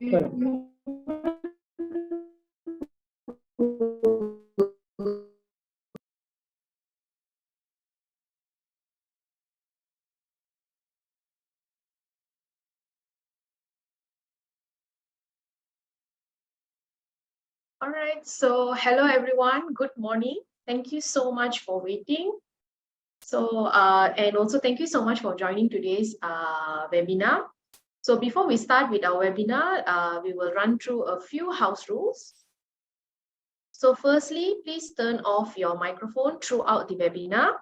All right, so hello everyone, good morning. Thank you so much for waiting. So, and also thank you so much for joining today's webinar. So before we start with our webinar, we will run through a few house rules. So firstly, please turn off your microphone throughout the webinar.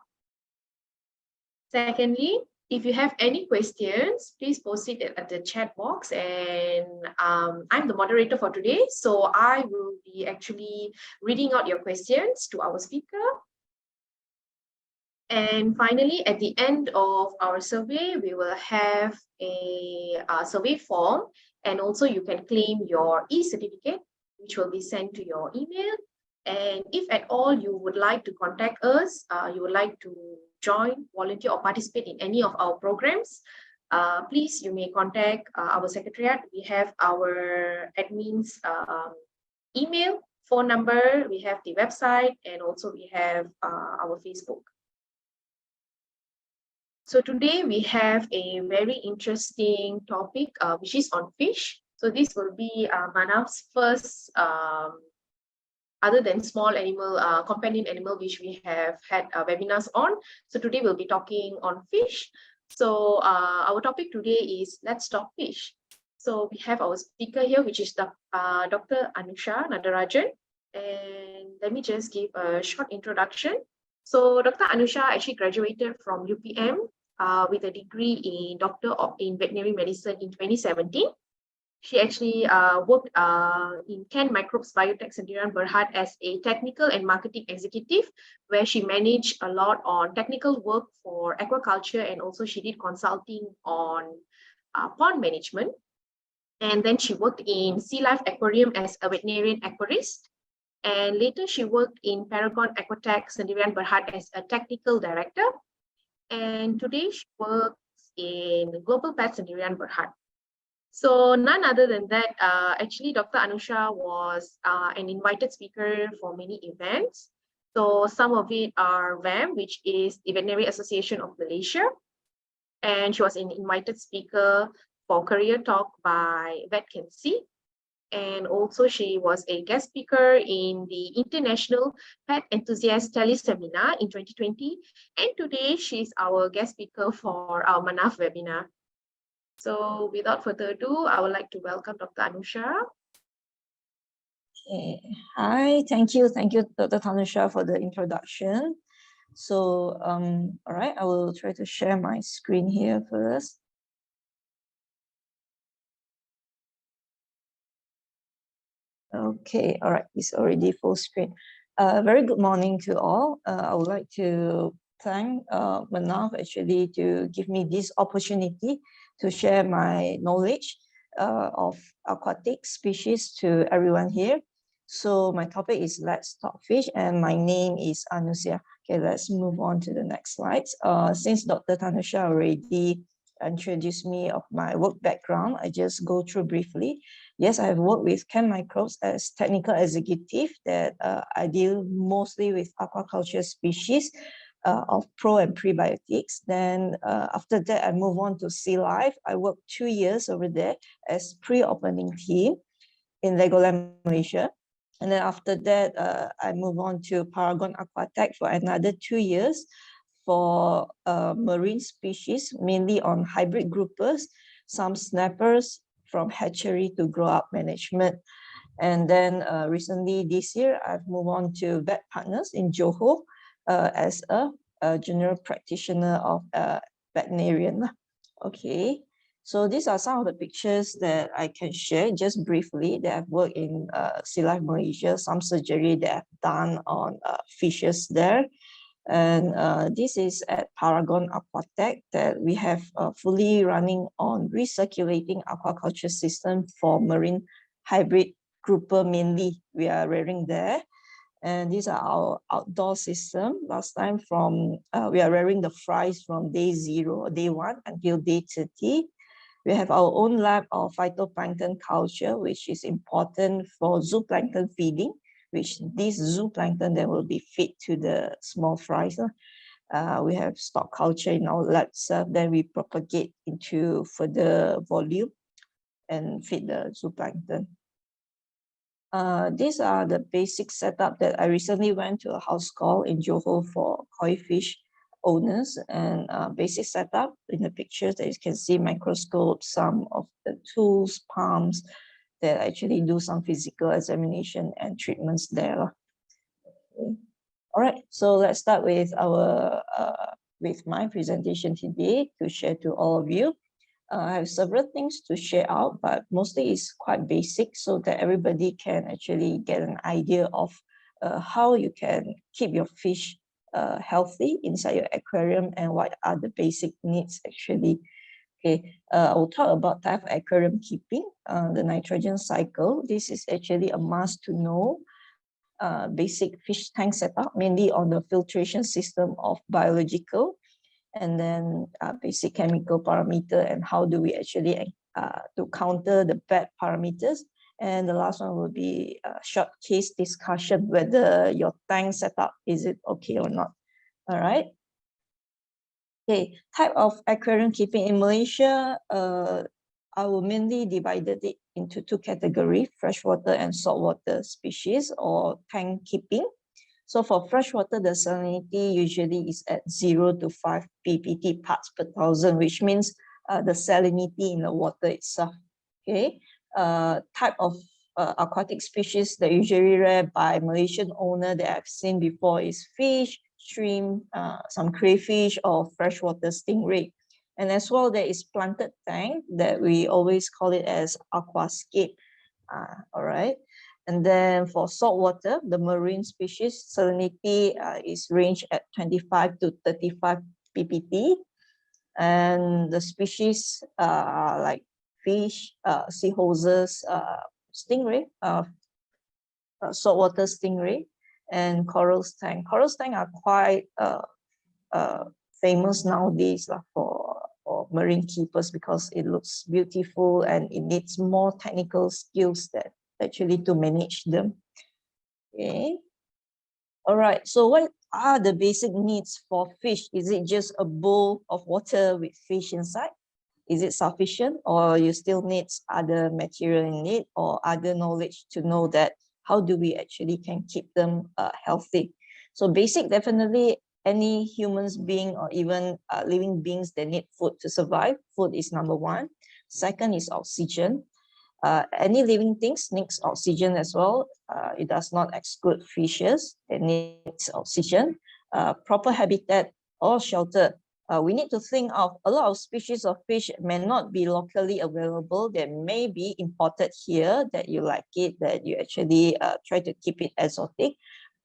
Secondly, if you have any questions, please post it at the chat box, and I'm the moderator for today, so I will be actually reading out your questions to our speaker. And finally, at the end of our survey, we will have a survey form, and also you can claim your e-certificate, which will be sent to your email. And if at all you would like to contact us, you would like to join, volunteer, or participate in any of our programs, please, you may contact our secretariat. We have our admin's email, phone number, we have the website, and also we have our Facebook. So today we have a very interesting topic, which is on fish. So this will be MNAWF's first, other than small animal, companion animal, which we have had webinars on. So today we'll be talking on fish. So our topic today is Let's Talk Fish. So we have our speaker here, which is Dr. Anusia Nadarajan. And let me just give a short introduction. So Dr. Anusia actually graduated from UPM with a degree in Doctor in Veterinary Medicine in 2017. She actually worked in Ken Microbes Biotech Sdn Bhd as a technical and marketing executive, where she managed a lot on technical work for aquaculture, and also she did consulting on pond management. And then she worked in Sea Life Aquarium as a veterinarian aquarist. And later she worked in Paragon Aquatic Sdn Bhd as a technical director. And today she works in Global Pet Sdn Bhd. So none other than that, actually Dr. Anusia was an invited speaker for many events. So some of it are VAM, which is the Veterinary Association of Malaysia. And she was an invited speaker for Career Talk by Vet Can See. And also she was a guest speaker in the International Pet Enthusiast Teleseminar in 2020. And today she's our guest speaker for our MNAWF webinar. So without further ado, I would like to welcome Dr. Anusia. Okay. Hi, thank you, Dr. Anusia, for the introduction. So, all right, I will try to share my screen here first. Okay, all right, it's already full screen. Very good morning to all. I would like to thank MNAWF actually to give me this opportunity to share my knowledge of aquatic species to everyone here. So my topic is Let's Talk Fish, and my name is Anusia. Okay, let's move on to the next slides. Since Dr. Anusia already introduced me of my work background, I just go through briefly. Yes, I have worked with Ken Microbes as technical executive that I deal mostly with aquaculture species of pro and prebiotics. Then after that, I move on to Sea Life. I worked 2 years over there as pre-opening team in Legoland, Malaysia. And then after that, I move on to Paragon Aquatic for another 2 years for marine species, mainly on hybrid groupers, some snappers from hatchery to grow up management. And then recently this year, I've moved on to Vet Partners in Johor as a general practitioner of veterinarian. Okay, so these are some of the pictures that I can share just briefly that I've worked in Sea Life Malaysia, some surgery that I've done on fishes there. And this is at Paragon Aquatic that we have fully running on recirculating aquaculture system for marine hybrid grouper mainly we are rearing there. And these are our outdoor system. Last time from we are rearing the fries from day 1 until day 30. We have our own lab of phytoplankton culture, which is important for zooplankton feeding, which this zooplankton then will be fed to the small fries. We have stock culture in our lab itself, then we propagate into further volume and feed the zooplankton. These are the basic setup that I recently went to a house call in Johor for koi fish owners, and basic setup in the pictures that you can see microscope, some of the tools, pumps that actually do some physical examination and treatments there. Okay. All right, so let's start with our with my presentation today to share to all of you. I have several things to share out, but mostly it's quite basic so that everybody can actually get an idea of how you can keep your fish healthy inside your aquarium and what are the basic needs actually. Okay, I will talk about type of aquarium keeping, the nitrogen cycle. This is actually a must to know. Basic fish tank setup, mainly on the filtration system of biological, and then basic chemical parameter, and how do we actually to counter the bad parameters. And the last one will be a short case discussion, whether your tank setup, is it okay or not. All right. Okay, type of aquarium keeping in Malaysia, I will mainly divided it into two categories, freshwater and saltwater species or tank keeping. So for freshwater, the salinity usually is at 0 to 5 ppt parts per thousand, which means the salinity in the water itself. Okay, type of aquatic species that usually reared by Malaysian owner that I've seen before is fish, shrimp, some crayfish, or freshwater stingray. And as well, there is planted tank that we always call it as aquascape. All right. And then for saltwater, the marine species salinity is ranged at 25 to 35 ppt. And the species like fish, seahorses, stingray, saltwater stingray, and coral tank. Coral tank are quite famous nowadays for marine keepers because it looks beautiful and it needs more technical skills that actually to manage them. Okay. All right. So what are the basic needs for fish? Is it just a bowl of water with fish inside? Is it sufficient, or you still need other material in it or other knowledge to know that how do we actually can keep them healthy? So basic, definitely any humans being or even living beings, they need food to survive. Food is number one. Second is oxygen. Any living things needs oxygen as well. It does not exclude fishes. It needs oxygen. Proper habitat or shelter. We need to think of a lot of species of fish may not be locally available. They may be imported here, that you like it, that you actually try to keep it exotic.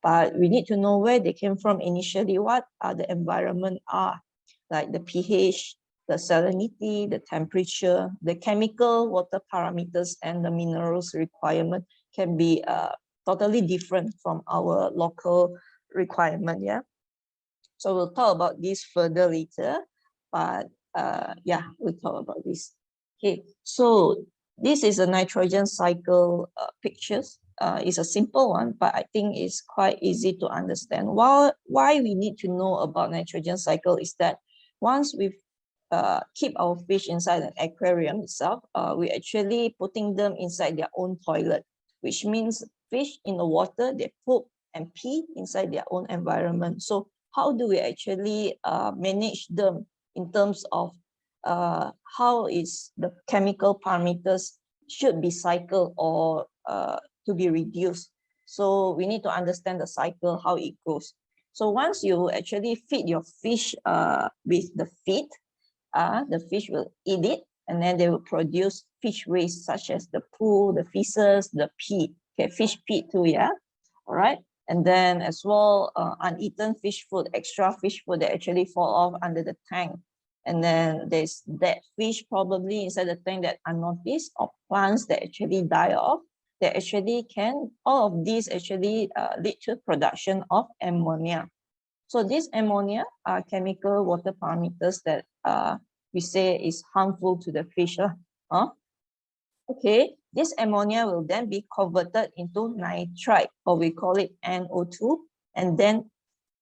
But we need to know where they came from initially, what are the environment are, like the pH, the salinity, the temperature, the chemical water parameters, and the minerals requirement can be totally different from our local requirement. Yeah. So we'll talk about this further later, but yeah, we'll talk about this. Okay, so this is a nitrogen cycle pictures. It's a simple one, but I think it's quite easy to understand. Why we need to know about nitrogen cycle is that once we keep our fish inside an aquarium itself, we actually putting them inside their own toilet, which means fish in the water, they poop and pee inside their own environment. So how do we actually manage them in terms of how is the chemical parameters should be cycled or to be reduced? So we need to understand the cycle, how it goes. So once you actually feed your fish with the feed, the fish will eat it, and then they will produce fish waste such as the poo, the feces, the pee. Okay, fish pee too, yeah. All right. And then as well, uneaten fish food, extra fish food that actually fall off under the tank. And then there's dead fish probably inside the tank that are noticed, or plants that actually die off. That actually can, all of these actually lead to production of ammonia. So this ammonia are chemical water parameters that we say is harmful to the fish. Okay, this ammonia will then be converted into nitrite, or we call it NO2, and then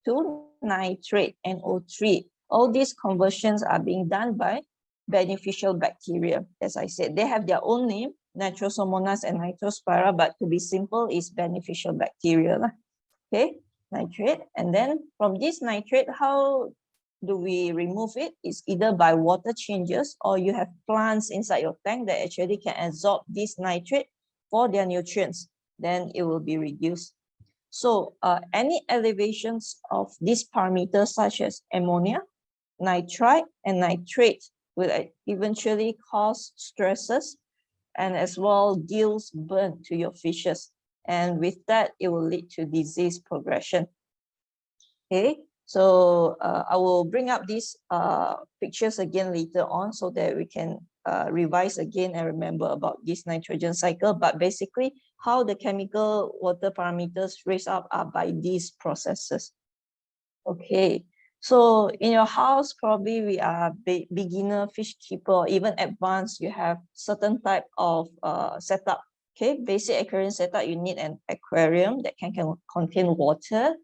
to nitrate, NO3. All these conversions are being done by beneficial bacteria. As I said, they have their own name, Nitrosomonas and Nitrospira, but to be simple, is beneficial bacteria. Okay, nitrate. And then from this nitrate, how do we remove it? It's either by water changes, or you have plants inside your tank that actually can absorb this nitrate for their nutrients. Then it will be reduced. So any elevations of these parameters such as ammonia, nitrite, and nitrate will eventually cause stresses and as well gills burn to your fishes. And with that, it will lead to disease progression. Okay, so I will bring up these pictures again later on so that we can revise again and remember about this nitrogen cycle. But basically, how the chemical water parameters raise up are by these processes. Okay, so in your house, probably we are beginner fish keeper, or even advanced, you have certain type of setup. Okay, basic aquarium setup, you need an aquarium that can contain water,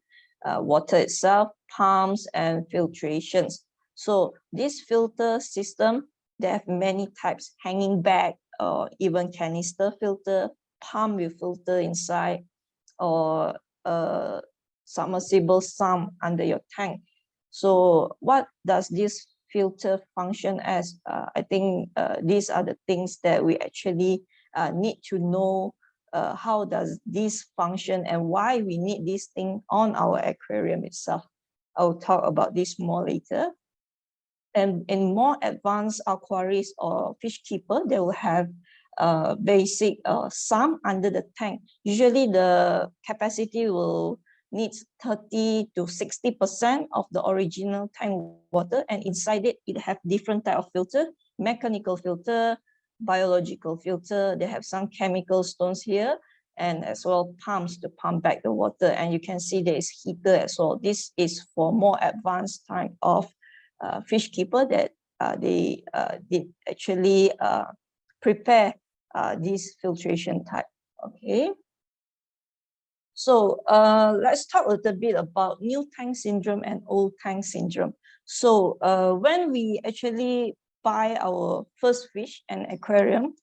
water itself, pumps, and filtrations. So this filter system, they have many types: hanging bag, or even canister filter, pump with filter inside, or submersible sump under your tank. So what does this filter function as? I think these are the things that we actually need to know. How does this function and why we need this thing on our aquarium itself. I'll talk about this more later. And in more advanced aquarists or fish keeper, they will have basic sump under the tank. Usually the capacity will need 30 to 60% of the original tank water, and inside it, it have different type of filter: mechanical filter, biological filter. They have some chemical stones here, and as well pumps to pump back the water. And you can see there is heater as well. This is for more advanced type of fish keeper that they did actually prepare this filtration type. Okay. So let's talk a little bit about new tank syndrome and old tank syndrome. So when we actually buy our first fish and aquarium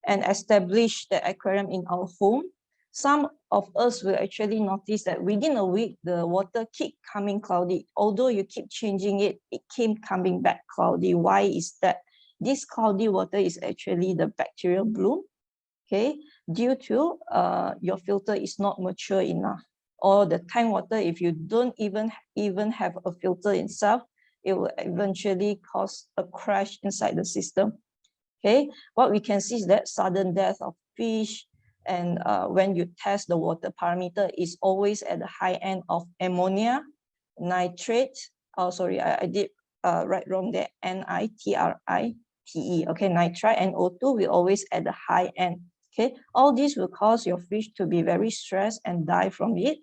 and establish the aquarium in our home, some of us will actually notice that within a week, the water keep coming cloudy. Although you keep changing it, it keep coming back cloudy. Why is that? This cloudy water is actually the bacterial bloom, okay, due to your filter is not mature enough, or the tank water, if you don't even have a filter itself, it will eventually cause a crash inside the system. Okay, what we can see is that sudden death of fish, and when you test the water parameter, is always at the high end of ammonia, nitrate. Oh, sorry, I did write wrong there. NITRITE. Okay, nitrite and O2 will always at the high end. Okay, all this will cause your fish to be very stressed and die from it.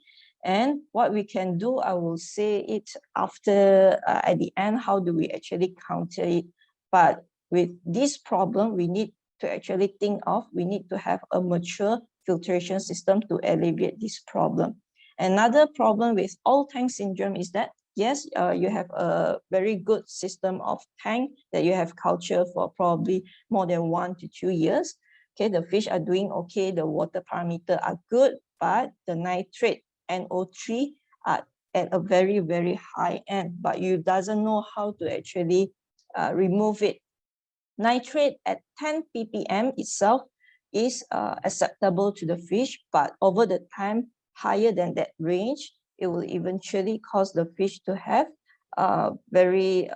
And what we can do, I will say it after at the end, how do we actually counter it? But with this problem, we need to actually think of, we need to have a mature filtration system to alleviate this problem. Another problem with all tank syndrome is that, yes, you have a very good system of tank that you have culture for probably more than 1 to 2 years. Okay, the fish are doing okay, the water parameter are good, but the nitrate NO3 are at a very, very high end, but you doesn't know how to actually remove it. Nitrate at 10 ppm itself is acceptable to the fish, but over the time, higher than that range, it will eventually cause the fish to have very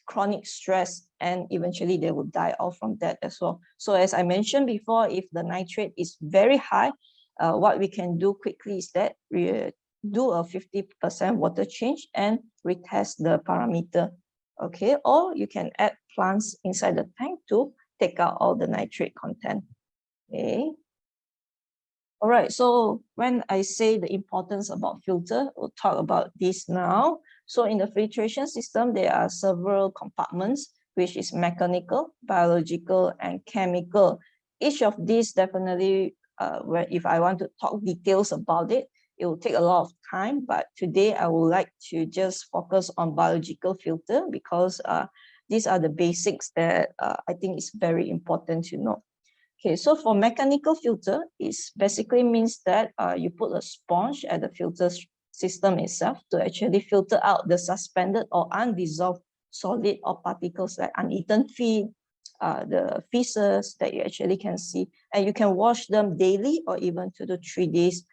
chronic stress, and eventually they will die off from that as well. So as I mentioned before, if the nitrate is very high, what we can do quickly is that we do a 50% water change and retest the parameter. Okay, or you can add plants inside the tank to take out all the nitrate content. Okay. All right, so when I say the importance about filter, we'll talk about this now. So in the filtration system, there are several compartments. which is mechanical, biological, and chemical. Each of these definitely, where if I want to talk details about it, it will take a lot of time, but today I would like to just focus on biological filter because these are the basics that I think is very important to know. Okay, so for mechanical filter, it basically means that you put a sponge at the filter system itself to actually filter out the suspended or undissolved solid or particles like uneaten feed, the feces that you actually can see, and you can wash them daily or even 2 to 3 days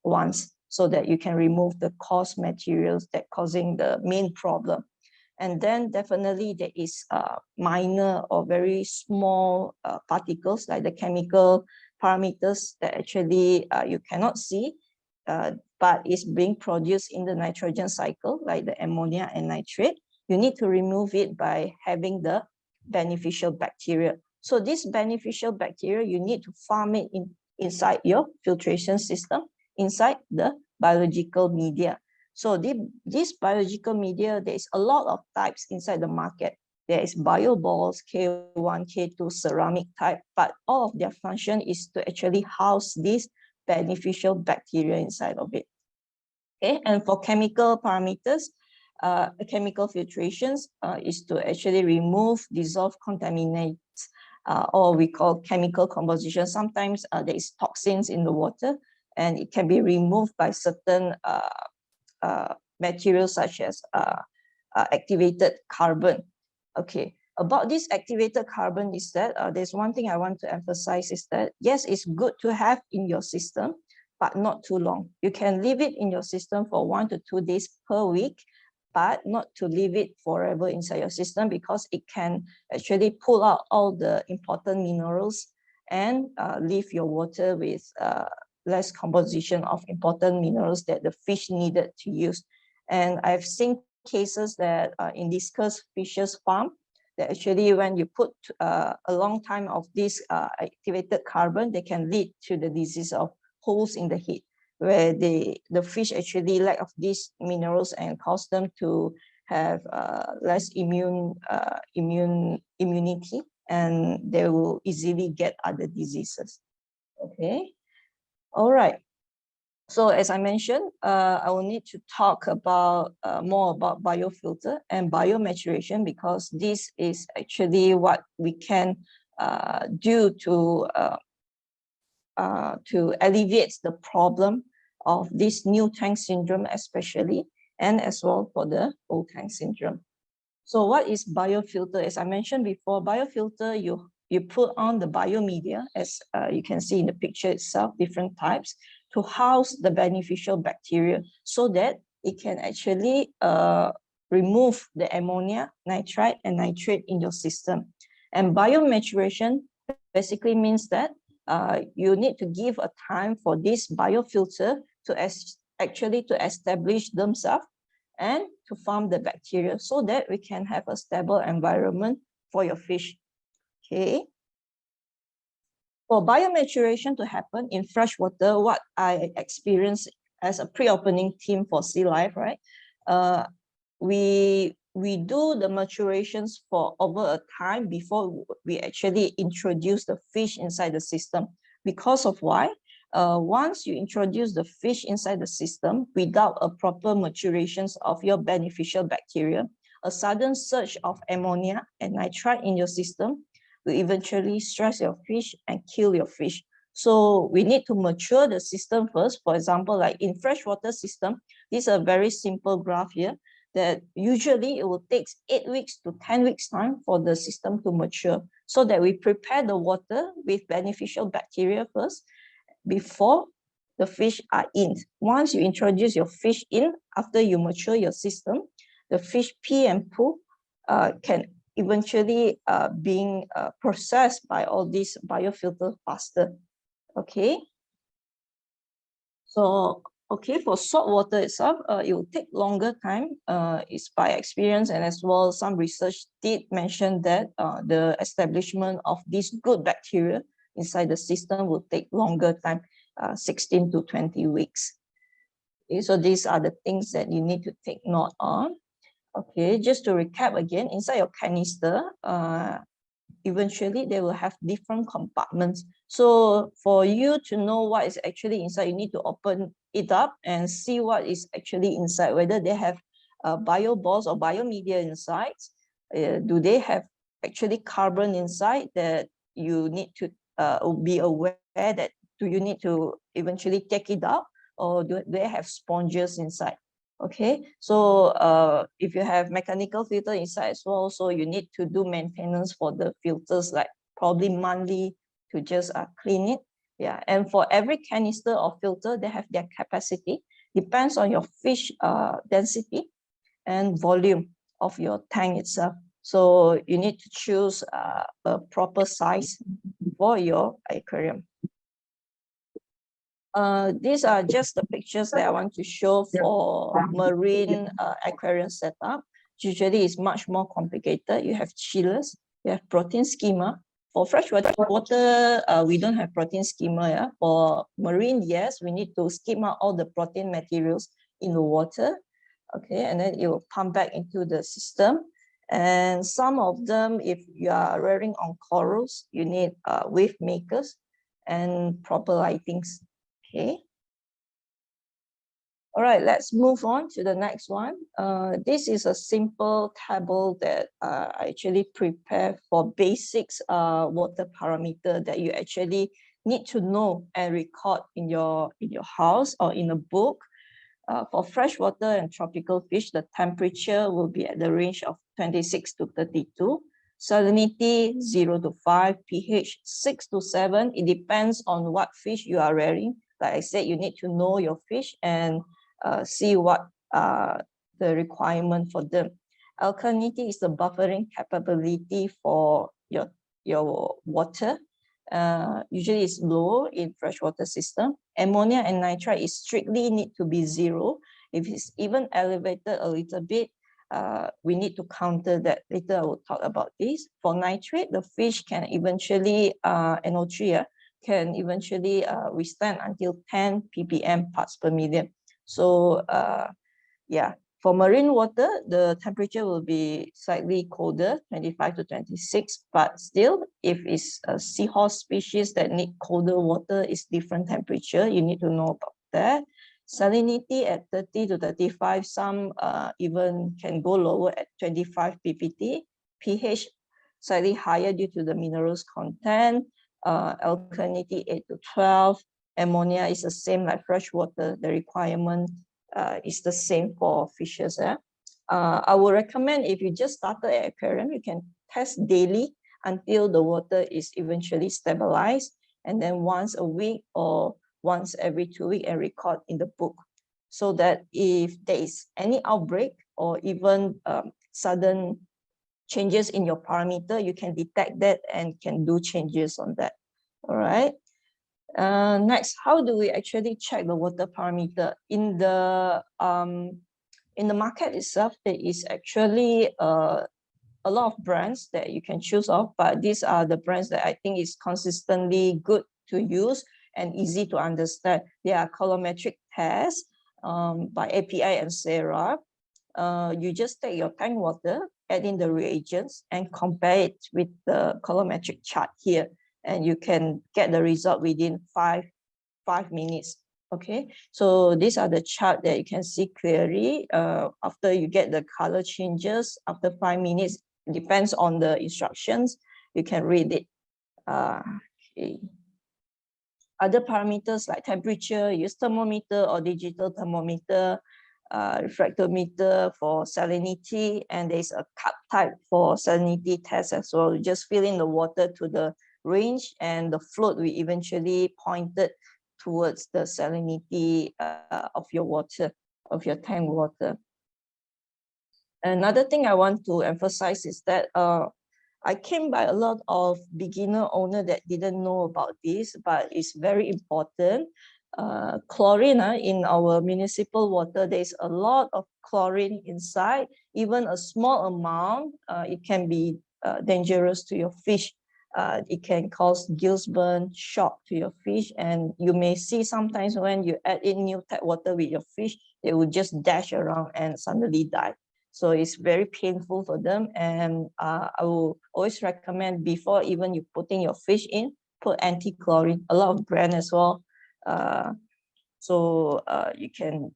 once, so that you can remove the coarse materials that causing the main problem. And then definitely there is minor or very small particles like the chemical parameters that actually you cannot see, but is being produced in the nitrogen cycle, like the ammonia and nitrate. You need to remove it by having the beneficial bacteria. So this beneficial bacteria, you need to farm it inside your filtration system, inside the biological media. So this biological media, there is a lot of types inside the market. There is bioballs, K1, K2, ceramic type, but all of their function is to actually house these beneficial bacteria inside of it. Okay, and for chemical parameters, chemical filtrations is to actually remove, dissolve contaminants, or we call chemical composition. Sometimes there is toxins in the water, and it can be removed by certain materials such as activated carbon. Okay, about this activated carbon is that there's one thing I want to emphasize is that yes, it's good to have in your system, but not too long. You can leave it in your system for 1 to 2 days per week, but not to leave it forever inside your system, because it can actually pull out all the important minerals and leave your water with less composition of important minerals that the fish needed to use. And I've seen cases that in discus fishes farm, that actually when you put a long time of this activated carbon, they can lead to the disease of holes in the head, where the fish actually lack of these minerals and cause them to have less immunity, and they will easily get other diseases. Okay. All right. So as I mentioned, I will need to talk about more about biofilter and biomaturation, because this is actually what we can do to alleviate the problem of this new tank syndrome especially, and as well for the old tank syndrome. So what is biofilter? As I mentioned before, biofilter, you put on the biomedia, as you can see in the picture itself, different types, to house the beneficial bacteria so that it can actually remove the ammonia, nitrite, and nitrate in your system. And biomaturation basically means that you need to give a time for this biofilter to actually to establish themselves and to farm the bacteria, so that we can have a stable environment for your fish. Okay. For biomaturation to happen in freshwater, what I experienced as a pre-opening team for Sea Life, right? We do the maturations for over a time before we actually introduce the fish inside the system. Because of why? Once you introduce the fish inside the system without a proper maturations of your beneficial bacteria, a sudden surge of ammonia and nitrite in your system will eventually stress your fish and kill your fish. So we need to mature the system first. For example, like in freshwater system, this is a very simple graph here, that usually it will take 8 weeks to 10 weeks time for the system to mature, so that we prepare the water with beneficial bacteria first before the fish are in. Once you introduce your fish in, after you mature your system, the fish pee and poo can eventually being processed by all these biofilter faster. Okay. So, okay, for salt water itself, it will take longer time. It's by experience, and as well, some research did mention that the establishment of these good bacteria inside the system will take longer time, 16 to 20 weeks. Okay, so these are the things that you need to take note on. Okay, just to recap again, inside your canister, eventually they will have different compartments. So for you to know what is actually inside, you need to open it up and see what is actually inside, whether they have bio balls or biomedia inside. Do they have actually carbon inside that you need to be aware that do you need to eventually take it out, or do they have sponges inside? Okay, so if you have mechanical filter inside as well, so you need to do maintenance for the filters, like probably monthly, to just clean it. Yeah, and for every canister or filter, they have their capacity. Depends on your fish density and volume of your tank itself. So you need to choose a proper size for your aquarium. These are just the pictures that I want to show for marine aquarium setup. Usually it's much more complicated. You have chillers, you have protein schema. For freshwater water, we don't have protein schema. Yeah? For marine, yes, we need to schema all the protein materials in the water. Okay, and then it will pump back into the system. And some of them, if you are rearing on corals, you need wave makers and proper lightings. Okay. All right, let's move on to the next one. This is a simple table that I actually prepare for basics water parameter that you actually need to know and record in your house or in a book. For freshwater and tropical fish, the temperature will be at the range of 26 to 32. Salinity 0 to 5, pH 6 to 7. It depends on what fish you are rearing. Like I said, you need to know your fish and see what the requirement for them. Alkalinity is the buffering capability for your water. Usually it's low in freshwater system. Ammonia and nitrite is strictly need to be 0. If it's even elevated a little bit, we need to counter that. Later I will talk about this. For nitrate, the fish can eventually, NO3 can eventually withstand until 10 ppm parts per million. So yeah, for marine water, the temperature will be slightly colder, 25 to 26, but still, if it's a seahorse species that need colder water, it's different temperature. You need to know about that. Salinity at 30 to 35, some even can go lower at 25 ppt. pH slightly higher due to the minerals content. Alkalinity 8 to 12. Ammonia is the same like fresh water. The requirement is the same for fishes. I would recommend if you just started an aquarium, you can test daily until the water is eventually stabilized, and then once a week or once every 2 weeks and record in the book, so that if there is any outbreak or even sudden changes in your parameter, you can detect that and can do changes on that. All right. Next, how do we actually check the water parameter? In the market itself, there is actually a lot of brands that you can choose of, but these are the brands that I think is consistently good to use and easy to understand. They are colorimetric tests by API and Sarah. You just take your tank water, add in the reagents, and compare it with the colorimetric chart here, and you can get the result within five minutes. Okay, so these are the chart that you can see clearly. After you get the color changes, after 5 minutes, it depends on the instructions, you can read it. Okay. Other parameters like temperature, use thermometer or digital thermometer, refractometer for salinity, and there's a cup type for salinity test as well. You just fill in the water to the range, and the float we eventually pointed towards the salinity of your water, of your tank water. Another thing I want to emphasize is that I came by a lot of beginner owner that didn't know about this, but it's very important. Chlorine in our municipal water, there's a lot of chlorine inside. Even a small amount, it can be dangerous to your fish. It can cause gills burn, shock to your fish, and you may see sometimes when you add in new tap water with your fish, they will just dash around and suddenly die. So it's very painful for them. And I will always recommend before even you putting your fish in, put anti-chlorine, a lot of brand as well. So you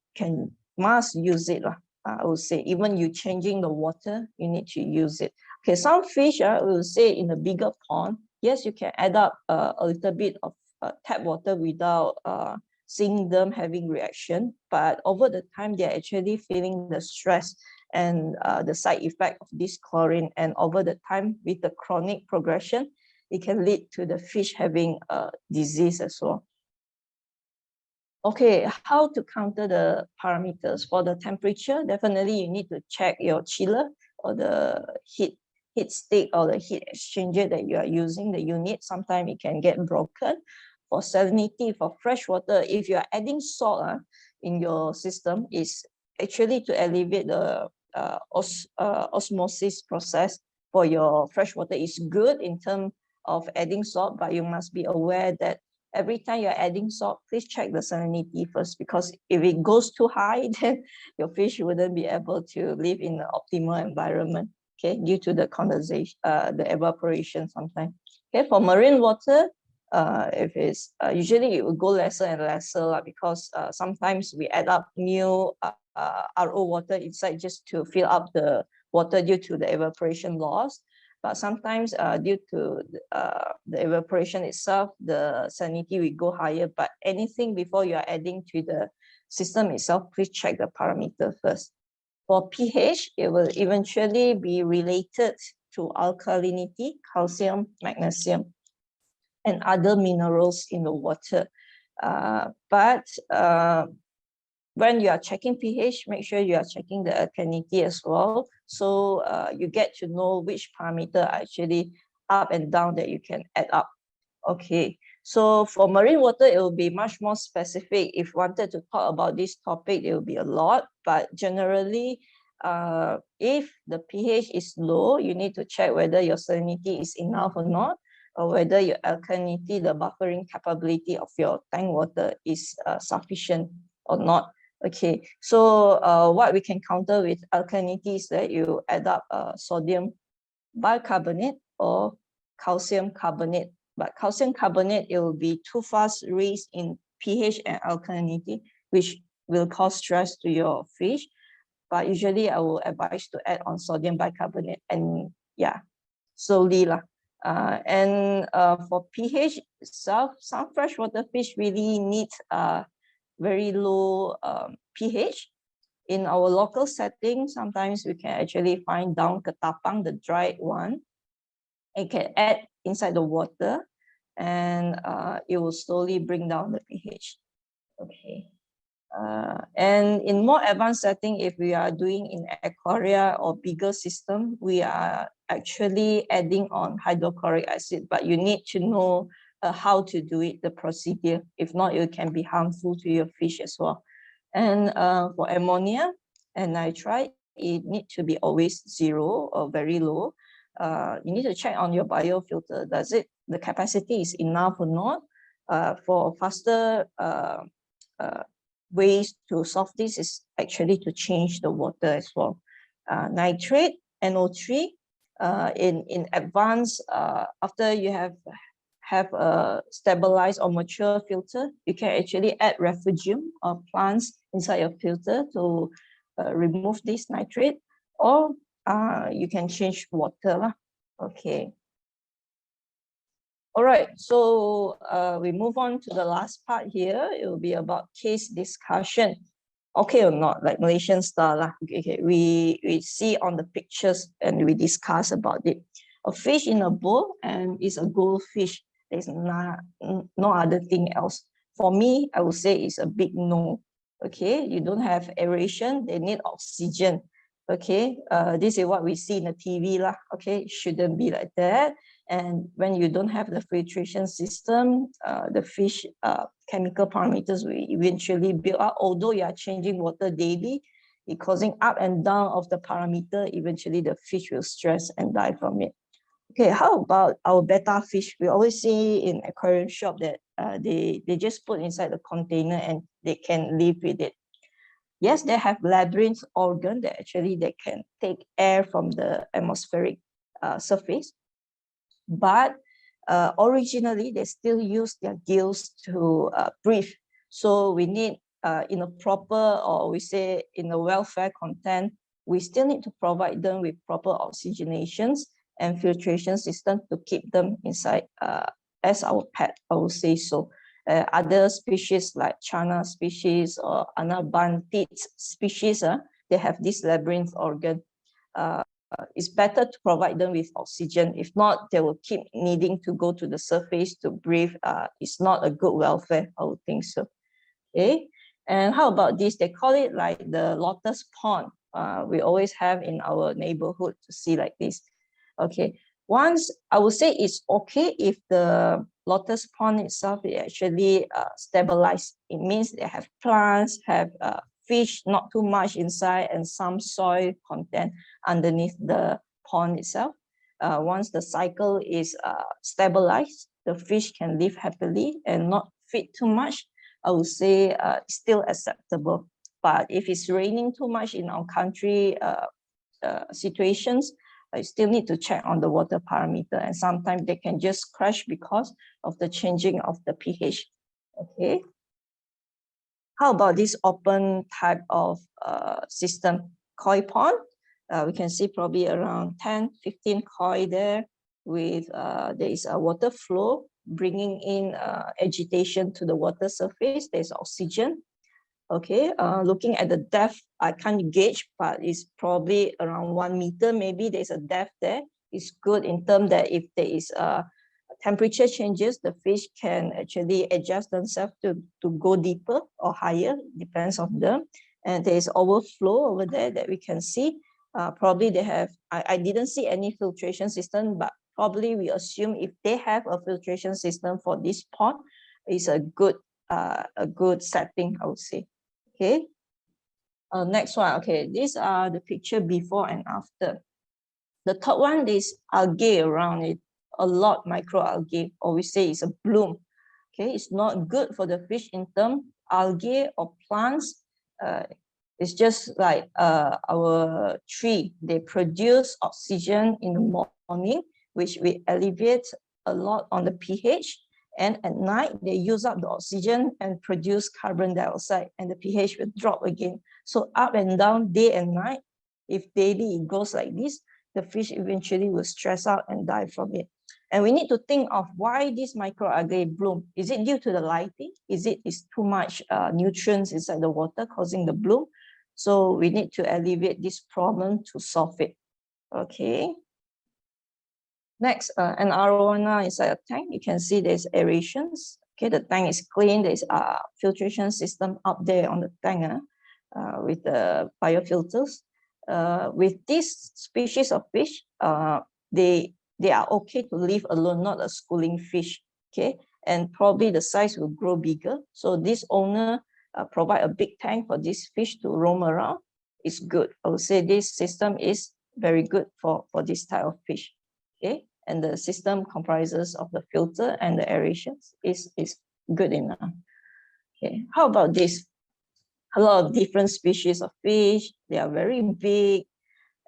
must use it. I would say even you changing the water, you need to use it. Okay, some fish, I will say in a bigger pond, yes, you can add up a little bit of tap water without seeing them having reaction, but over the time, they're actually feeling the stress and the side effect of this chlorine. And over the time, with the chronic progression, it can lead to the fish having disease as well. Okay, how to counter the parameters for the temperature? Definitely, you need to check your chiller or the heat stick or the heat exchanger that you are using, the unit. Sometimes it can get broken. For salinity, for fresh water, if you are adding salt in your system, is actually to alleviate the osmosis process for your fresh water. Is good in terms of adding salt, but you must be aware that every time you're adding salt, please check the salinity first, because if it goes too high, then your fish wouldn't be able to live in the optimal environment, okay, due to the condensation, the evaporation sometimes. Okay, for marine water, if it's usually it will go lesser and lesser because sometimes we add up new RO water inside just to fill up the water due to the evaporation loss. But sometimes due to the evaporation itself, the salinity will go higher. But anything before you are adding to the system itself, please check the parameter first. For pH, it will eventually be related to alkalinity, calcium, magnesium, and other minerals in the water. But when you are checking pH, make sure you are checking the alkalinity as well. So you get to know which parameter are actually up and down that you can add up. Okay, so for marine water, it will be much more specific. If wanted to talk about this topic, it will be a lot. But generally, if the pH is low, you need to check whether your salinity is enough or not, or whether your alkalinity, the buffering capability of your tank water is sufficient or not. Okay, so what we can counter with alkalinity is that you add up sodium bicarbonate or calcium carbonate. But calcium carbonate, it will be too fast raised in pH and alkalinity, which will cause stress to your fish. But usually I will advise to add on sodium bicarbonate, and yeah, slowly lah. And for pH itself, some freshwater fish really need very low pH. In our local setting, sometimes we can actually find down ketapang, the dried one. It can add inside the water, and it will slowly bring down the pH. Okay. And in more advanced setting, if we are doing in aquaria or bigger system, we are actually adding on hydrochloric acid, but you need to know how to do it, the procedure. If not, it can be harmful to your fish as well. And for ammonia and nitrite, it needs to be always 0 or very low. You need to check on your biofilter. The capacity is enough or not? For faster ways to solve this is actually to change the water as well. Nitrate, NO3, in advance, after you have a stabilized or mature filter, you can actually add refugium or plants inside your filter to remove this nitrate, or you can change water lah. Okay. All right, so we move on to the last part here. It will be about case discussion. Okay or not, like Malaysian style lah. Okay, we see on the pictures and we discuss about it. A fish in a bowl and it's a goldfish. There's no other thing else. For me, I would say it's a big no. Okay, you don't have aeration, they need oxygen. Okay, this is what we see in the TV lah. Okay, it shouldn't be like that. And when you don't have the filtration system, the fish chemical parameters will eventually build up. Although you are changing water daily, it causing up and down of the parameter. Eventually, the fish will stress and die from it. Okay, how about our betta fish? We always see in aquarium shop that they just put inside the container and they can live with it. Yes, they have labyrinth organ that actually they can take air from the atmospheric surface, but originally they still use their gills to breathe. So we need in a proper, or we say in a welfare content, we still need to provide them with proper oxygenations and filtration system to keep them inside as our pet, I would say so. Other species like Chana species or Anabantit species, they have this labyrinth organ. It's better to provide them with oxygen. If not, they will keep needing to go to the surface to breathe. It's not a good welfare, I would think so. Okay, and how about this? They call it like the lotus pond. We always have in our neighborhood to see like this. Okay, once I would say it's okay if the lotus pond itself is actually stabilized. It means they have plants, have fish, not too much inside, and some soil content underneath the pond itself. Once the cycle is stabilized, the fish can live happily and not feed too much. I would say still acceptable. But if it's raining too much in our country situations, I still need to check on the water parameter, and sometimes they can just crash because of the changing of the pH. Okay. How about this open type of system, koi pond? We can see probably around 10, 15 koi there with, there is a water flow bringing in agitation to the water surface. There's oxygen. Okay, looking at the depth, I can't gauge, but it's probably around 1 meter. Maybe there's a depth there. It's good in terms that if there is temperature changes, the fish can actually adjust themselves to go deeper or higher, depends on them. And there is overflow over there that we can see. Probably they have, I didn't see any filtration system, but probably we assume if they have a filtration system for this pond, it's a good setting, I would say. Okay. Next one. Okay, these are the picture before and after. The top one is algae around it, a lot microalgae, or we say it's a bloom. Okay, it's not good for the fish in terms algae or plants. It's just like our tree. They produce oxygen in the morning, which will alleviate a lot on the pH. And at night, they use up the oxygen and produce carbon dioxide, and the pH will drop again. So up and down, day and night, if daily it goes like this, the fish eventually will stress out and die from it. And we need to think of why this microalgae bloom. Is it due to the lighting? Is too much nutrients inside the water causing the bloom? So we need to alleviate this problem to solve it. Okay. Next, an arowana inside a tank. You can see there's aerations. Okay, the tank is clean. There's a filtration system up there on the tank with the biofilters. With this species of fish, they are okay to live alone, not a schooling fish. Okay, and probably the size will grow bigger. So this owner provide a big tank for this fish to roam around. It's good. I would say this system is very good for this type of fish. Okay, and the system comprises of the filter and the aerations is good enough. Okay, how about this? A lot of different species of fish. They are very big,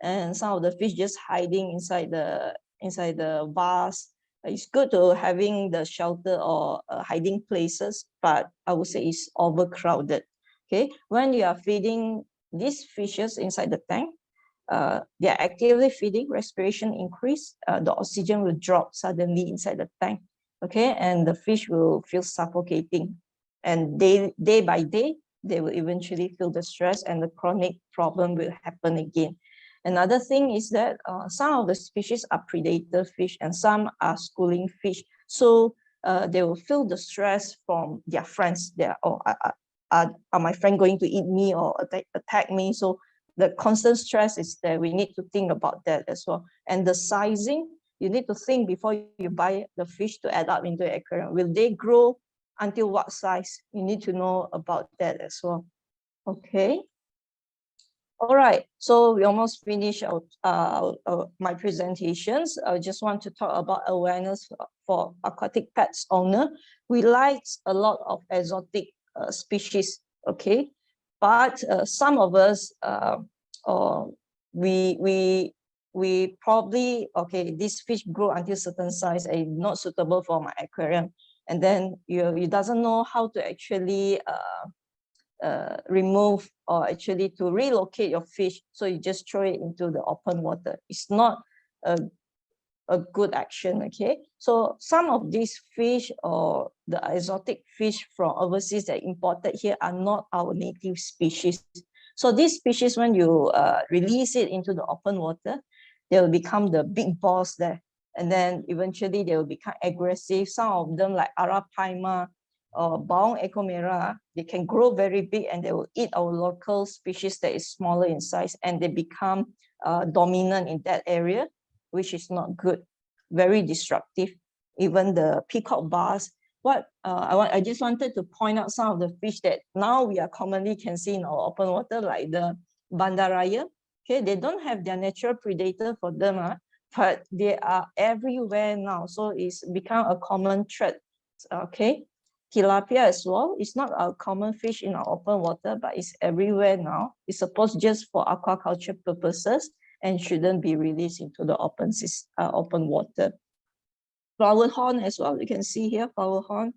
and some of the fish just hiding inside the vase. It's good to having the shelter or hiding places, but I would say it's overcrowded. Okay, when you are feeding these fishes inside the tank, they are actively feeding, respiration increase, the oxygen will drop suddenly inside the tank. Okay, and the fish will feel suffocating, and day by day they will eventually feel the stress, and the chronic problem will happen again. Another thing is that some of the species are predator fish and some are schooling fish. So they will feel the stress from their friends. Are my friend going to eat me or attack me? So the constant stress is there. We need to think about that as well. And the sizing, you need to think before you buy the fish to add up into the aquarium. Will they grow until what size? You need to know about that as well. Okay. All right, so we almost finished my presentations. I just want to talk about awareness for aquatic pets owner. We like a lot of exotic species, okay? but some of us, we probably, okay, this fish grew until certain size and not suitable for my aquarium. And then you doesn't know how to actually remove or actually to relocate your fish. So you just throw it into the open water. It's not a good action, okay? So some of these fish or the exotic fish from overseas that imported here are not our native species. So these species, when you release it into the open water, they will become the big boss there. And then eventually they will become aggressive. Some of them like Arapaima or Baung ecomera, they can grow very big and they will eat our local species that is smaller in size, and they become dominant in that area, which is not good, very destructive. Even the peacock bass. What I just wanted to point out some of the fish that now we are commonly can see in our open water, like the bandaraya. Okay, they don't have their natural predator for them, but they are everywhere now. So it's become a common threat. Okay, tilapia as well. It's not a common fish in our open water, but it's everywhere now. It's supposed just for aquaculture purposes and shouldn't be released into the open water. Flower horn as well, you can see here, flower horn.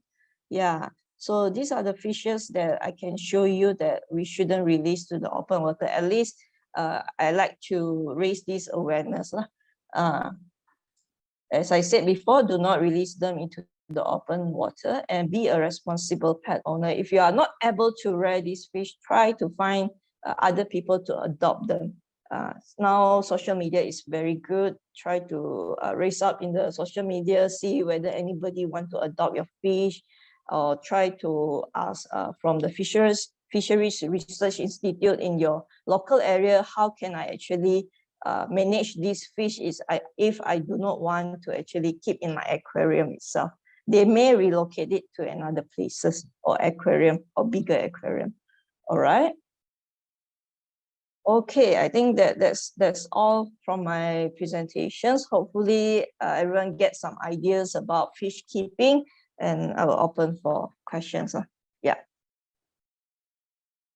Yeah, so these are the fishes that I can show you that we shouldn't release to the open water. At least I like to raise this awareness. As I said before, do not release them into the open water and be a responsible pet owner. If you are not able to rear these fish, try to find other people to adopt them. Now social media is very good. Try to raise up in the social media, see whether anybody want to adopt your fish, or try to ask from the fisheries research institute in your local area, how can I actually manage these fish if I do not want to actually keep in my aquarium itself. They may relocate it to another places or aquarium or bigger aquarium. All right. Okay, I think that's all from my presentations. Hopefully everyone gets some ideas about fish keeping, and I will open for questions. Yeah.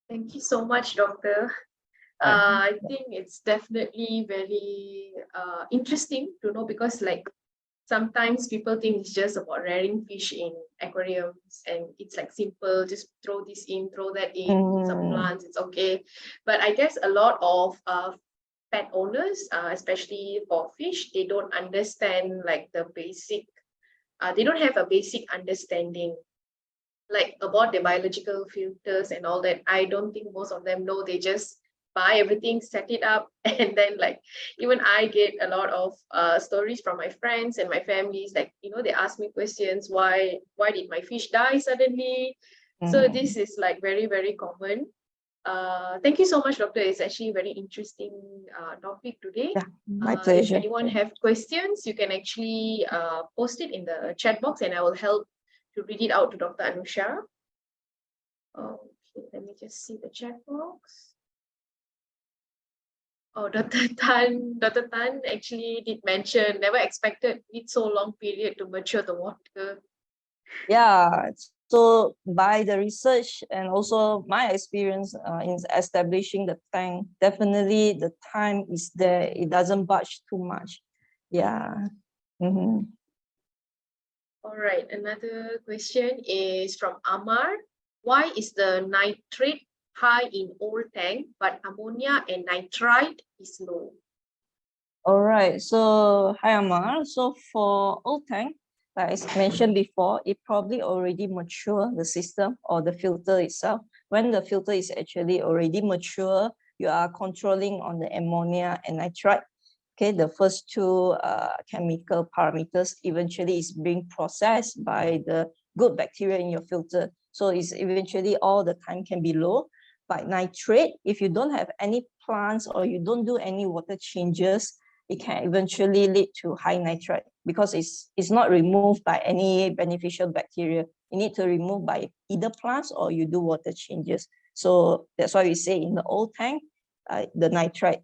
Thank you so much, Doctor. I think it's definitely very interesting to know, because like sometimes people think it's just about rearing fish in aquariums and it's like simple, just throw this in, throw that in, some plants, it's okay. But I guess a lot of pet owners, especially for fish, they don't understand like the basic, they don't have a basic understanding like about the biological filters and all that. I don't think most of them know. They just buy everything, set it up, and then like even I get a lot of stories from my friends and my families, like, you know, they ask me questions, why did my fish die suddenly? So this is like very, very common. Thank you so much, Doctor. It's actually a very interesting topic today. Yeah, my pleasure. If anyone have questions, you can actually post it in the chat box and I will help to read it out to Dr. Anusia. Okay, let me just see the chat box. Oh, Dr. Tan actually did mention, never expected it so long period to mature the water. Yeah, so by the research and also my experience in establishing the tank, definitely the time is there. It doesn't budge too much. Yeah. All right, another question is from Amar. Why is the nitrate high in old tank, but ammonia and nitrite is low? All right, so hi Amar. So for old tank, like I mentioned before, it probably already mature, the system or the filter itself. When the filter is actually already mature, you are controlling on the ammonia and nitrite. Okay, the first two chemical parameters eventually is being processed by the good bacteria in your filter. So it's eventually all the time can be low. But nitrate, if you don't have any plants or you don't do any water changes, it can eventually lead to high nitrite because it's not removed by any beneficial bacteria. You need to remove by either plants or you do water changes. So that's why we say in the old tank, the nitrite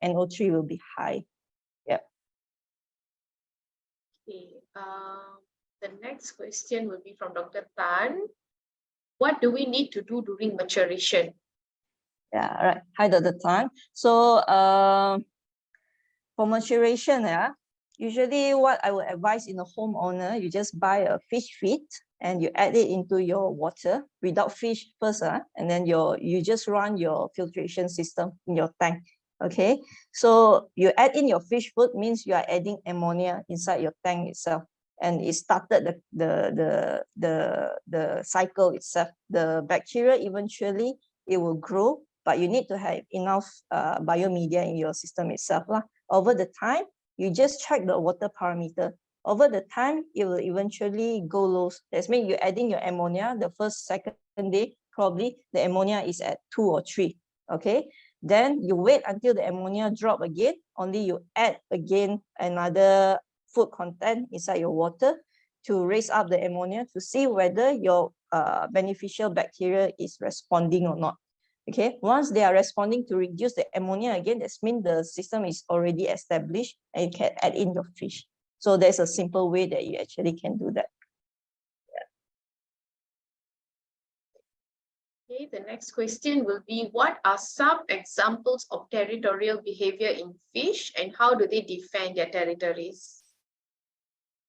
NO3 will be high. Yeah. Okay. The next question will be from Dr. Tan. What do we need to do during maturation? Yeah, right. Hi, Dr. Tan. So for maturation, usually what I would advise in a homeowner, you just buy a fish feed and you add it into your water without fish first, and then you just run your filtration system in your tank. Okay, so you add in your fish food means you are adding ammonia inside your tank itself, and it started the cycle itself. The bacteria eventually it will grow, but you need to have enough biomedia in your system itself lah. Over the time, you just check the water parameter. Over the time, it will eventually go low. That means you're adding your ammonia the first, second day, probably the ammonia is at 2 or 3. Okay, then you wait until the ammonia drop again, only you add again another food content inside your water to raise up the ammonia to see whether your beneficial bacteria is responding or not. Okay, once they are responding to reduce the ammonia again, that means the system is already established and you can add in your fish. So there's a simple way that you actually can do that. Okay, the next question will be, what are some examples of territorial behavior in fish and how do they defend their territories?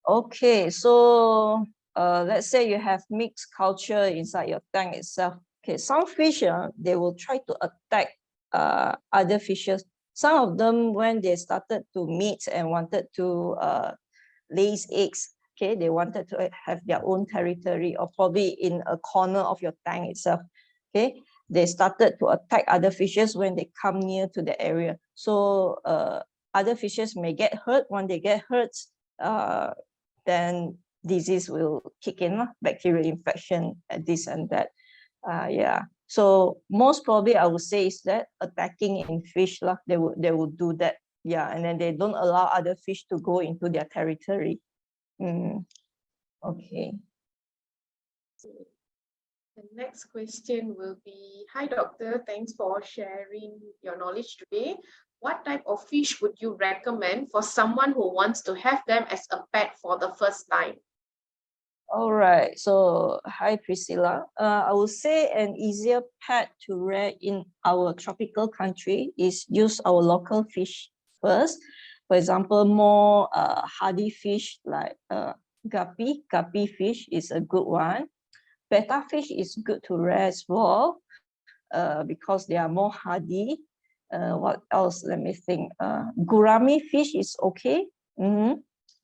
Okay, so let's say you have mixed culture inside your tank itself. Okay, some fish, they will try to attack other fishes. Some of them, when they started to mate and wanted to lay eggs, okay, they wanted to have their own territory or probably in a corner of your tank itself. Okay, they started to attack other fishes when they come near to the area. So other fishes may get hurt. When they get hurt, then disease will kick in, bacterial infection, this and that. Yeah. So most probably I would say is that attacking in fish, they would do that. Yeah, and then they don't allow other fish to go into their territory. Okay. The next question will be, hi doctor, thanks for sharing your knowledge today. What type of fish would you recommend for someone who wants to have them as a pet for the first time? All right, so hi Priscilla. I would say an easier pet to rear in our tropical country is use our local fish first. For example, more hardy fish like guppy. Guppy fish is a good one. Betta fish is good to rear as well because they are more hardy. What else? Let me think. Gurami fish is okay.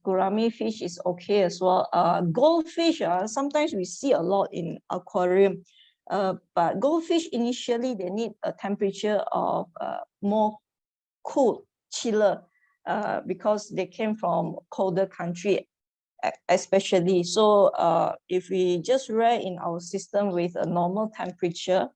Gurami fish is okay as well. Goldfish, sometimes we see a lot in aquarium. But goldfish initially they need a temperature of more cool, chiller, because they came from colder country, especially. So if we just rear in our system with a normal temperature,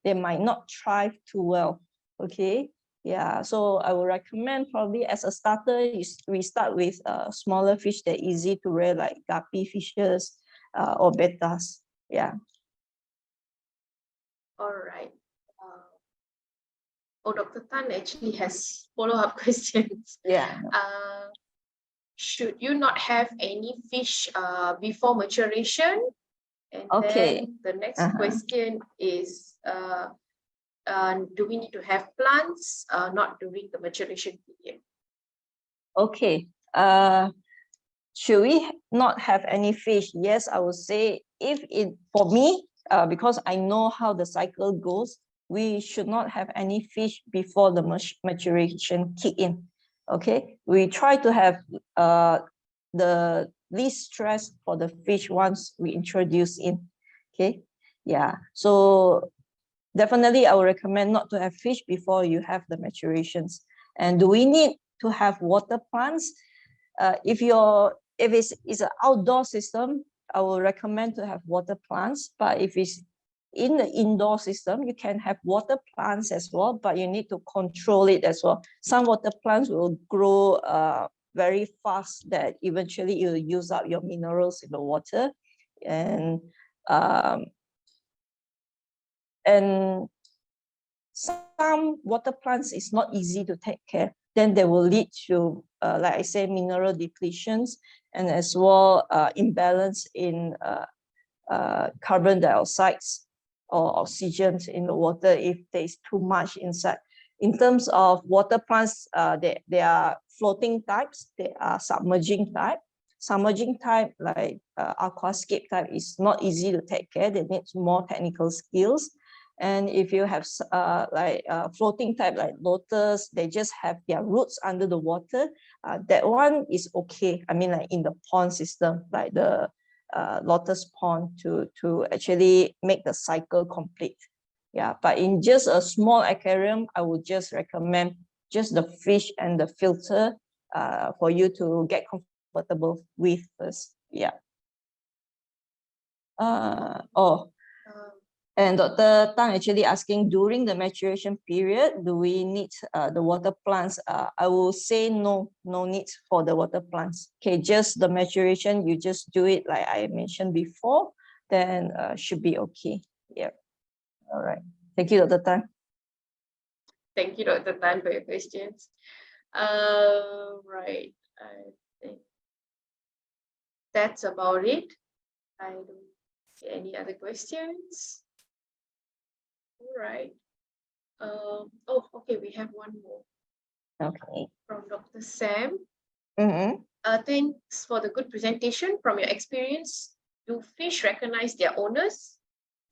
they might not thrive too well. Okay. Yeah, so I would recommend probably as a starter, we start with smaller fish that are easy to rear, like guppy fishes or bettas. Yeah. All right. Dr. Tan actually has follow-up questions. Yeah. Should you not have any fish before maturation? And okay. then the next question is, do we need to have plants not during the maturation period? Okay. Should we not have any fish? Yes, I would say for me, because I know how the cycle goes, we should not have any fish before the maturation kick in. Okay, we try to have the least stress for the fish once we introduce in. Okay, yeah. So definitely, I would recommend not to have fish before you have the maturations. And do we need to have water plants? If it's an outdoor system, I will recommend to have water plants. But if it's in the indoor system, you can have water plants as well, but you need to control it as well. Some water plants will grow very fast that eventually you'll use up your minerals in the water. And some water plants is not easy to take care. Then they will lead to, like I say, mineral depletions and as well imbalance in carbon dioxide or oxygen in the water if there's too much inside. In terms of water plants, they are floating types, they are submerging type. Submerging type, like aquascape type, is not easy to take care. They need more technical skills. And if you have floating type like lotus, they just have their roots under the water. That one is okay. I mean, like in the pond system, like the lotus pond, to actually make the cycle complete. Yeah, but in just a small aquarium, I would just recommend just the fish and the filter for you to get comfortable with first. Yeah. And Dr. Tang actually asking, during the maturation period, do we need the water plants? I will say no need for the water plants. Okay, just the maturation, you just do it like I mentioned before, then should be okay. Yeah. All right. Thank you, Dr. Tang. Thank you, Dr. Tan, for your questions. Right. I think that's about it. I don't see any other questions. All right. Oh, okay. We have one more. Okay. From Dr. Sam. Mm-hmm. Thanks for the good presentation. From your experience, do fish recognize their owners?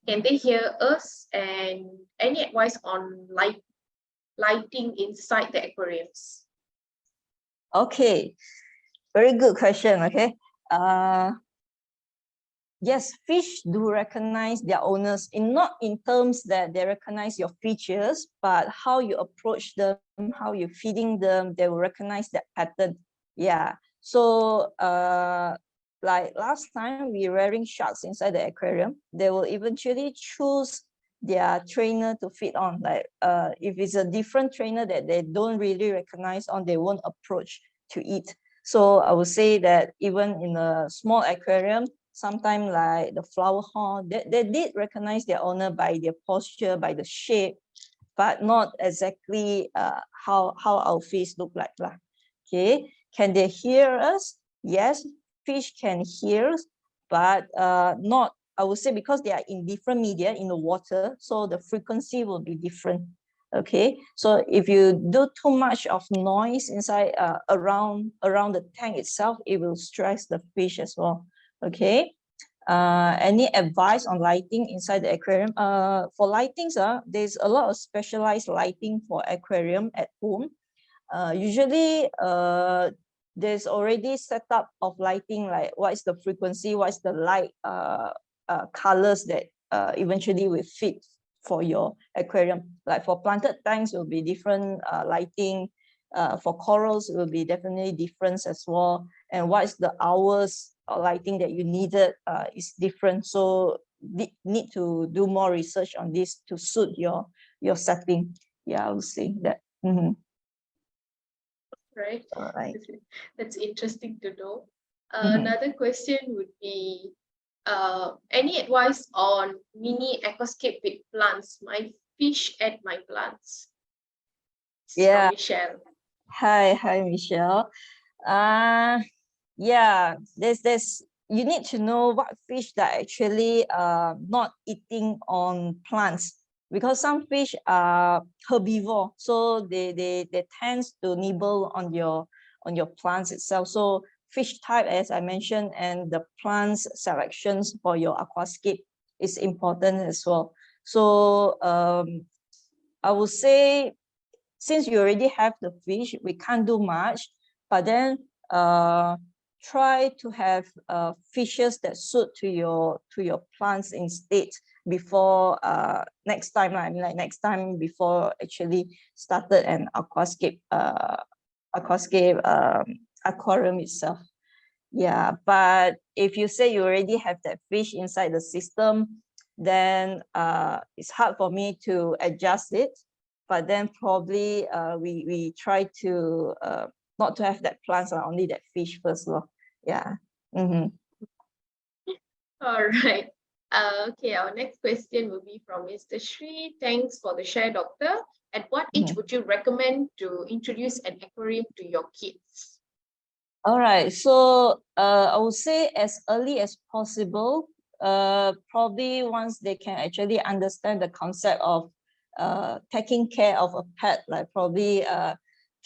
Can they hear us? And any advice on lighting inside the aquariums? Okay, very good question. Okay. Yes, fish do recognize their owners, not in terms that they recognize your features, but how you approach them, how you're feeding them, they will recognize that pattern. Yeah. So like last time we were rearing sharks inside the aquarium, they will eventually choose their trainer to feed on. Like if it's a different trainer that they don't really recognize on, they won't approach to eat. So I would say that even in a small aquarium, sometimes like the flower horn, they did recognize their owner by their posture, by the shape, but not exactly how our fish look like. Okay, can they hear us? Yes, fish can hear us, but not, I would say, because they are in different media in the water, so the frequency will be different. Okay, so if you do too much of noise inside around the tank itself, it will stress the fish as well. Okay, any advice on lighting inside the aquarium? For lightings, there's a lot of specialized lighting for aquarium at home. Usually there's already set up of lighting, like what is the frequency, what is the light colors that eventually will fit for your aquarium. Like for planted tanks, it will be different lighting. For corals, it will be definitely different as well. And what is the hours lighting that you needed is different. So need to do more research on this to suit your setting. Yeah, I would say that. Mm-hmm. Right. All right. That's interesting to know. Another question would be, any advice on mini aquascape with plants? My fish and my plants. Yeah. Michelle. Hi, Michelle. Yeah, there's you need to know what fish that actually not eating on plants, because some fish are herbivore, so they tends to nibble on your plants itself. So fish type, as I mentioned, and the plants selections for your aquascape is important as well. So I would say, since you already have the fish, we can't do much, but then try to have fishes that suit to your plants instead before next time. I mean, like next time before actually started an aquascape aquarium itself. Yeah, but if you say you already have that fish inside the system, then it's hard for me to adjust it. But then probably we try to not to have that plants, only that fish first. Yeah. Mm-hmm. All right. Okay, our next question will be from Mr. Sri. Thanks for the share, doctor. At what age would you recommend to introduce an aquarium to your kids? All right, so I would say as early as possible. probably once they can actually understand the concept of taking care of a pet, like probably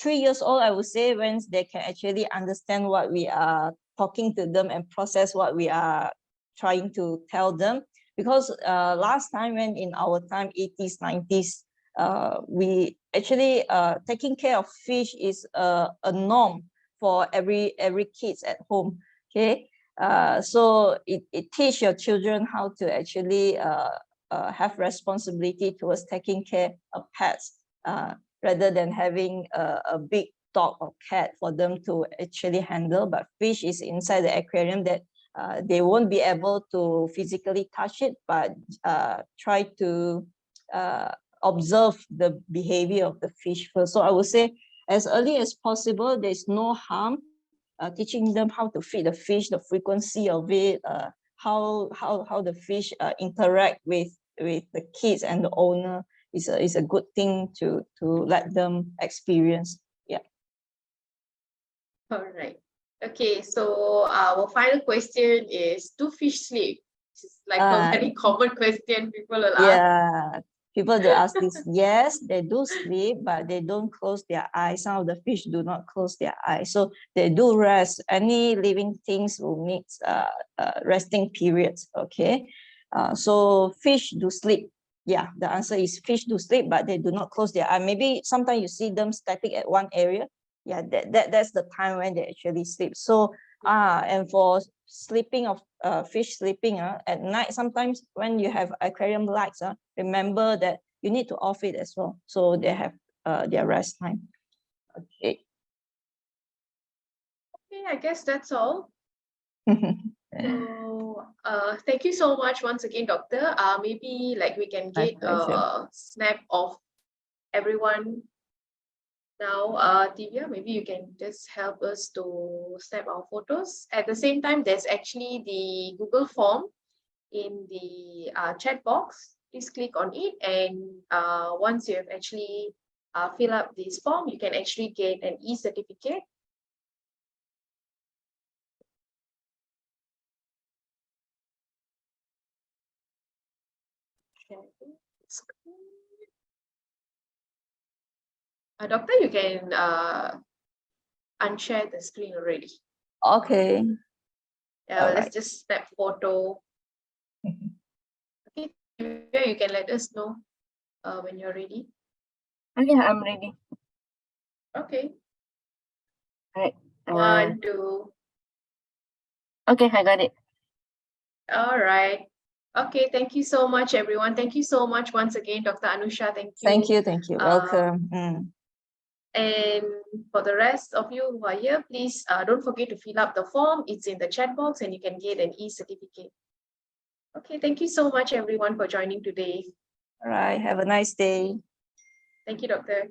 3 years old, I would say, when they can actually understand what we are talking to them and process what we are trying to tell them. Because last time, when in our time, 80s, 90s, we actually taking care of fish is a norm for every kids at home. Okay, so it teach your children how to actually have responsibility towards taking care of pets, rather than having a big dog or cat for them to actually handle. But fish is inside the aquarium that they won't be able to physically touch it, but try to observe the behavior of the fish first. So I would say as early as possible, there's no harm teaching them how to feed the fish, the frequency of it, how the fish interact with the kids and the owner is a good thing to let them experience. Yeah. All right. Okay, so our final question is, do fish sleep? This is like a very common question people will ask. Yeah, people do ask this. Yes, they do sleep, but they don't close their eyes. Some of the fish do not close their eyes, so they do rest. Any living things will need resting periods. Okay, so fish do sleep. Yeah, the answer is fish do sleep, but they do not close their eye. Maybe sometimes you see them static at one area. Yeah, that's the time when they actually sleep. So and for sleeping of fish sleeping at night, sometimes when you have aquarium lights, remember that you need to off it as well, so they have their rest time. Okay. Okay, I guess that's all. So thank you so much once again, Doctor. Maybe like we can get a snap of everyone now. Divya, maybe you can just help us to snap our photos. At the same time, there's actually the Google form in the chat box. Please click on it, and once you have actually fill up this form, you can actually get an e-certificate. Doctor, you can unshare the screen already. Okay. Let's just snap photo. Okay, you can let us know when you're ready. Okay, I'm ready. Okay. All right. 1, 2. Okay, I got it. All right. Okay, thank you so much, everyone. Thank you so much once again, Dr. Anusia. Thank you. Thank you. Welcome. And for the rest of you who are here, please don't forget to fill up the form. It's in the chat box and you can get an e-certificate. Okay, thank you so much, everyone, for joining today. All right. Have a nice day. Thank you, Doctor.